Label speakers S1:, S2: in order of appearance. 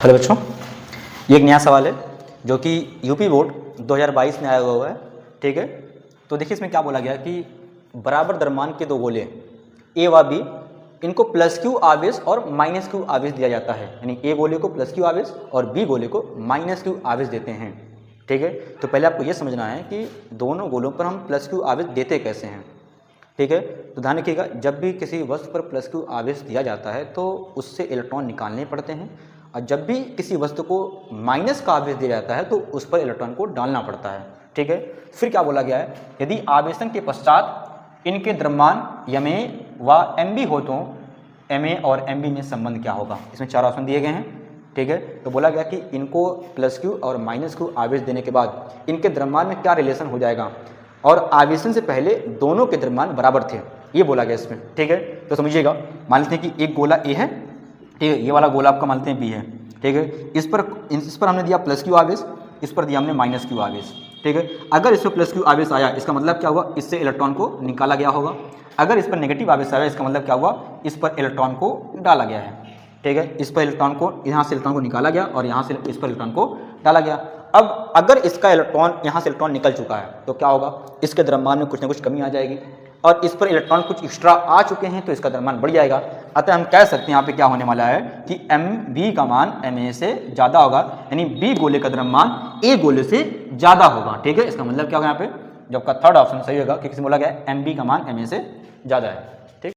S1: Hello बच्चों, ये एक नया सवाल है जो कि यूपी बोर्ड 2022 में आया हुआ है। ठीक है, तो देखिए इसमें क्या बोला गया कि बराबर द्रव्यमान के दो गोले ए व बी, इनको प्लस क्यू आवेश और माइनस क्यू आवेश दिया जाता है। यानी ए गोले को प्लस क्यू आवेश और बी गोले को माइनस क्यू आवेश देते हैं। ठीक है, तो पहले आपको ये समझना है कि दोनों गोलों पर हम प्लस क्यू आवेश देते कैसे हैं। ठीक है, तो ध्यान रखिएगा, जब भी किसी वस्तु पर प्लस क्यू आवेश दिया जाता है तो उससे इलेक्ट्रॉन निकालने पड़ते हैं, और जब भी किसी वस्तु को माइनस का आवेश दिया जाता है तो उस पर इलेक्ट्रॉन को डालना पड़ता है। ठीक है, फिर क्या बोला गया है, यदि आवेशन के पश्चात इनके द्रव्यमान Ma व Mb हो तो Ma और Mb में संबंध क्या होगा। इसमें चार ऑप्शन दिए गए हैं। ठीक है, तो बोला गया कि इनको प्लस क्यू और माइनस क्यू आवेश देने के बाद इनके द्रव्यमान में क्या रिलेशन हो जाएगा, और आवेशन से पहले दोनों के द्रव्यमान बराबर थे, ये बोला गया इसमें। ठीक है, तो समझिएगा, मान लेते हैं कि एक गोला ए है, ठीक है, ये वाला गोला आपका मानते हैं बी है। ठीक है, इस पर हमने दिया प्लस क्यू आवेश, इस पर दिया हमने माइनस क्यू आवेश। ठीक है, अगर इस पर प्लस क्यू आवेश आया इसका मतलब क्या हुआ, इससे इलेक्ट्रॉन को निकाला गया होगा। अगर इस पर नेगेटिव आवेश आया इसका मतलब क्या हुआ, इस पर इलेक्ट्रॉन को डाला गया है। ठीक है, इस पर इलेक्ट्रॉन को, यहाँ से इलेक्ट्रॉन को निकाला गया और यहाँ से इस पर इलेक्ट्रॉन को डाला गया। अब अगर इसका इलेक्ट्रॉन, यहाँ से इलेक्ट्रॉन निकल चुका है तो क्या होगा, इसके द्रव्यमान में कुछ ना कुछ कमी आ जाएगी, और इस पर इलेक्ट्रॉन कुछ एक्स्ट्रा आ चुके हैं तो इसका द्रव्यमान बढ़ जाएगा। अतः हम कह सकते हैं यहाँ पे क्या होने वाला है कि Mb का मान Ma से ज़्यादा होगा, यानी B गोले का द्रव्यमान A गोले से ज़्यादा होगा। ठीक है, इसका मतलब क्या होगा, यहाँ पे जब का थर्ड ऑप्शन सही होगा कि किसी बोला गया Mb का मान Ma से ज़्यादा है।